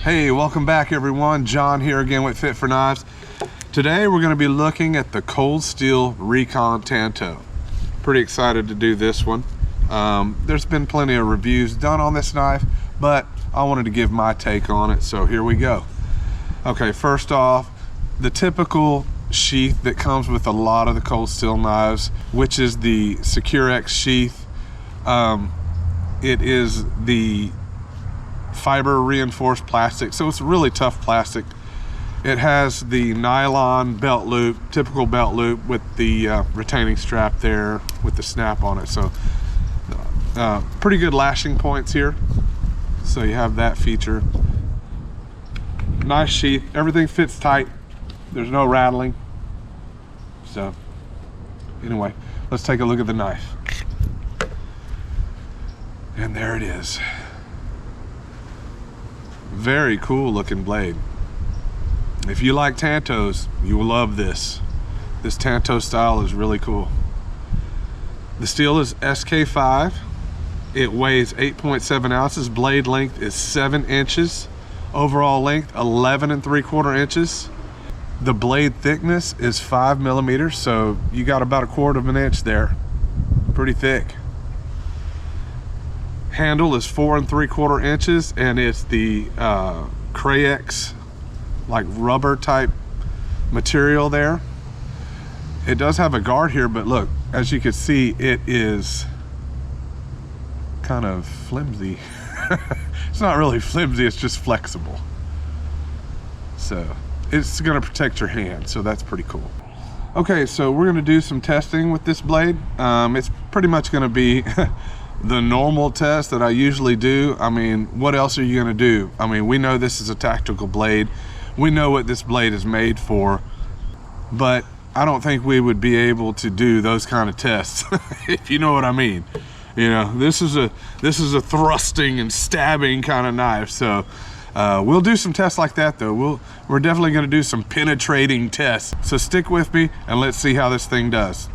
Hey, welcome back everyone. John here again with Fit for Knives. Today we're going to be looking at the cold steel Recon Tanto. Pretty excited to do this one. There's been plenty of reviews done on this knife, but I wanted to give my take on it, so here we go. Okay, first off, the typical sheath that comes with a lot of the cold steel knives, which is the Kray-Ex sheath. It is the fiber reinforced plastic, so it's really tough plastic. It has the nylon belt loop, typical belt loop with the retaining strap there with the snap on it, so pretty good lashing points here, so you have that feature. Nice sheath, everything fits tight, there's no rattling. So anyway, let's take a look at the knife. And there it is. Very cool looking blade. If you like Tantos, you will love this. This Tanto style is really cool. The steel is SK5. It weighs 8.7 ounces. Blade length is 7 inches. Overall length 11 3/4 inches. The blade thickness is 5 millimeters, so you got about 1/4 inch there. Pretty thick. Handle is 4 3/4 inches, and it's the Kray-Ex, like rubber type material there. It does have a guard here, but look, as you can see, it is kind of flimsy. It's not really flimsy, it's just flexible. So it's gonna protect your hand, so that's pretty cool. Okay, so we're gonna do some testing with this blade. It's pretty much gonna be the normal test that I usually do. I mean, what else are you gonna do? I mean, we know this is a tactical blade. We know what this blade is made for, but I don't think we would be able to do those kind of tests, if you know what I mean. You know, this is a thrusting and stabbing kind of knife, so we'll do some tests like that though. We're definitely gonna do some penetrating tests. So stick with me and let's see how this thing does.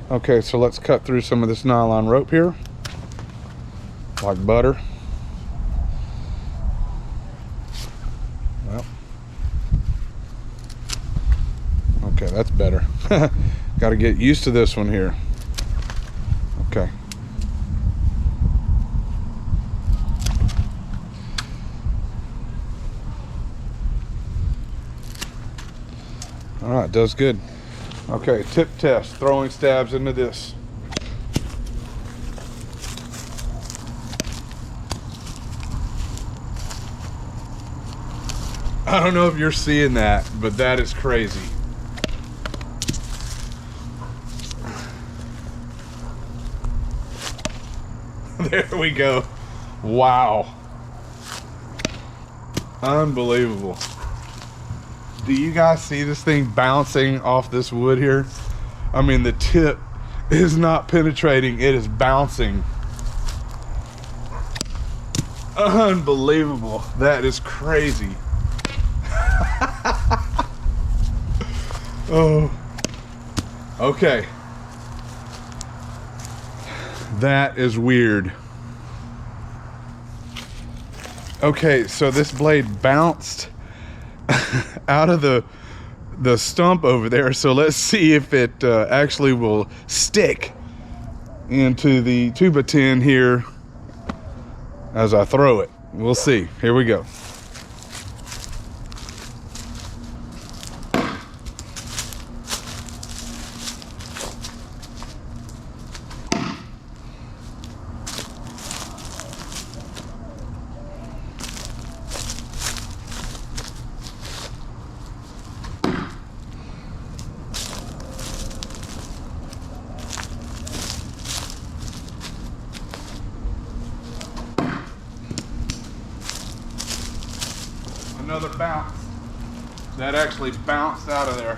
Okay, so let's cut through some of this nylon rope here, like butter. Well, okay, that's better. Got to get used to this one here. Okay. All right, does good. Okay, tip test, throwing stabs into this. I don't know if you're seeing that, but that is crazy. There we go. Wow. Unbelievable. Do you guys see this thing bouncing off this wood here? I mean, the tip is not penetrating, it is bouncing. Unbelievable. That is crazy. Oh. Okay. That is weird. Okay, so this blade bounced out of the stump over there, so let's see if it actually will stick into the tuba tin here as I throw it. We'll see. Here we go. Another bounce. That actually bounced out of there.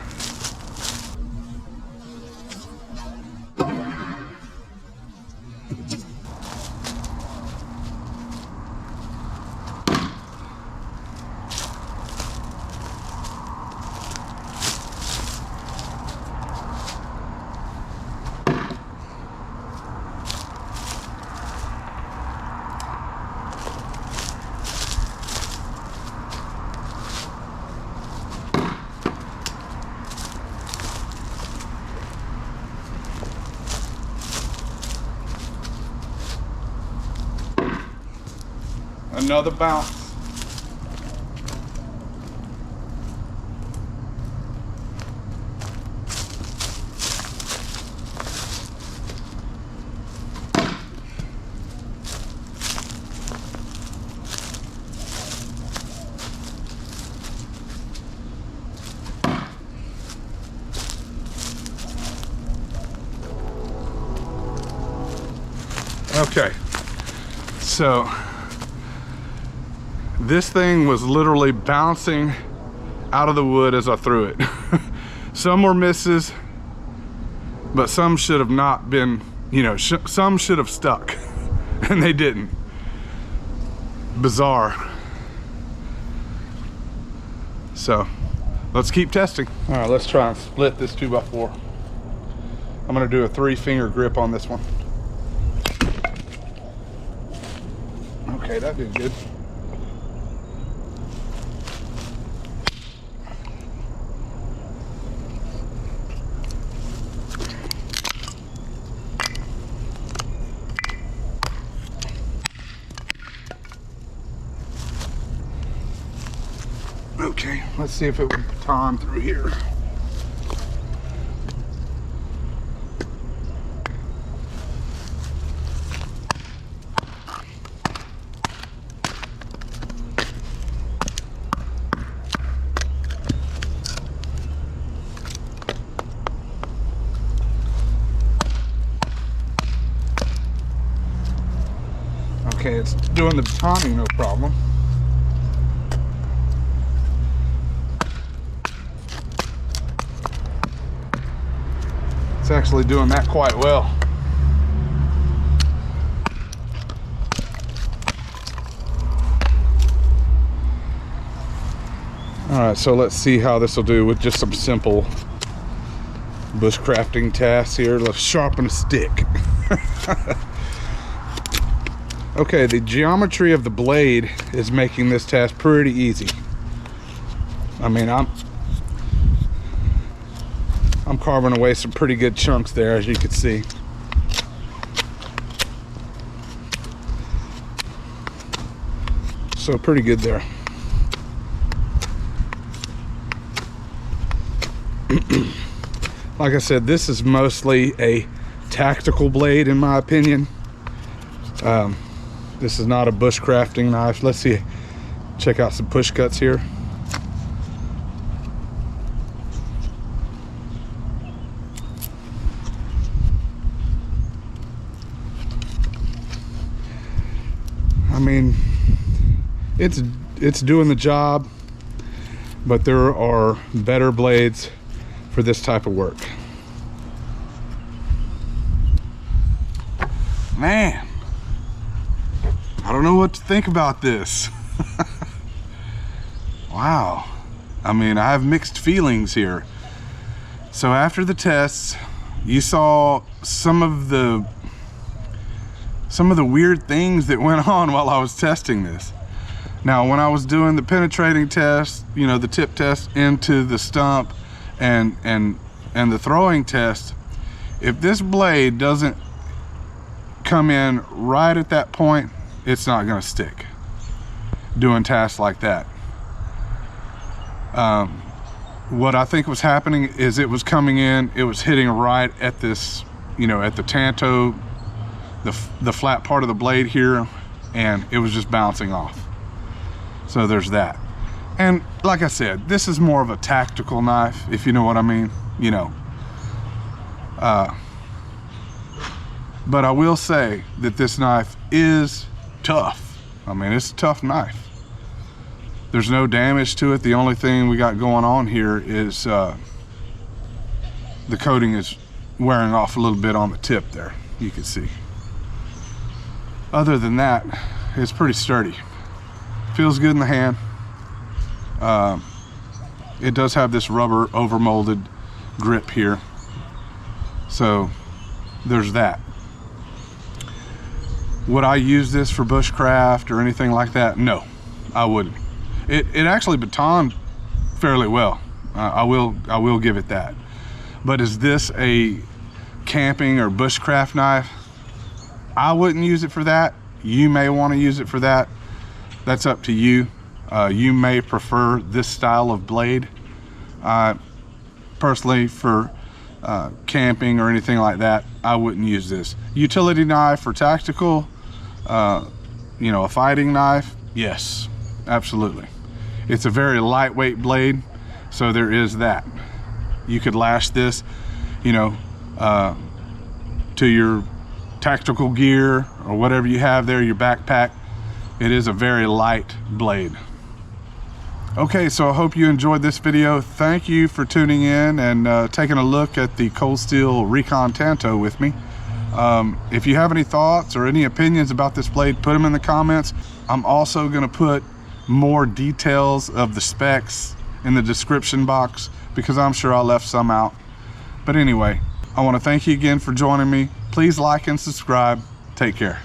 Another bounce. Okay, so this thing was literally bouncing out of the wood as I threw it. Some were misses, but some should have not been, you know, some should have stuck and they didn't. Bizarre. So let's keep testing. All right, let's try and split this 2x4. I'm gonna do a 3-finger grip on this one. Okay, that did good. Okay, let's see if it would baton through here. Okay, it's doing the batoning, no problem. It's actually doing that quite well. All right, so let's see how this will do with just some simple bushcrafting tasks here. Let's sharpen a stick. Okay, the geometry of the blade is making this task pretty easy. I mean, I'm carving away some pretty good chunks there, as you can see. So pretty good there. Like I said, this is mostly a tactical blade in my opinion. This is not a bushcrafting knife. Let's see, check out some push cuts here. I mean, it's doing the job, but there are better blades for this type of work. Man, I don't know what to think about this. Wow. I mean, I have mixed feelings here. So after the tests, you saw some of the weird things that went on while I was testing this. Now, when I was doing the penetrating test, you know, the tip test into the stump and the throwing test, if this blade doesn't come in right at that point, it's not going to stick doing tasks like that. What I think was happening is it was coming in, it was hitting right at this, you know, at the Tanto, the flat part of the blade here, and it was just bouncing off. So there's that. And like I said, this is more of a tactical knife, if you know what I mean, you know. But I will say that this knife is tough. I mean, it's a tough knife. There's no damage to it. The only thing we got going on here is the coating is wearing off a little bit on the tip there, you can see. Other than that, it's pretty sturdy. Feels good in the hand. It does have this rubber overmolded grip here. So there's that. Would I use this for bushcraft or anything like that? No, I wouldn't. It actually batoned fairly well. I will give it that. But is this a camping or bushcraft knife? I wouldn't use it for that. You may want to use it for that. that's up to you. You may prefer this style of blade. Personally, for camping or anything like that, I wouldn't use this. Utility knife or tactical, you know, a fighting knife, yes, absolutely. It's a very lightweight blade, so there is that. You could lash this, you know, to your tactical gear or whatever you have there, your backpack. It is a very light blade. Okay, so I hope you enjoyed this video. Thank you for tuning in and taking a look at the Cold Steel Recon Tanto with me. If you have any thoughts or any opinions about this blade, put them in the comments. I'm also going to put more details of the specs in the description box because I'm sure I left some out. But anyway, I want to thank you again for joining me. Please like and subscribe. Take care.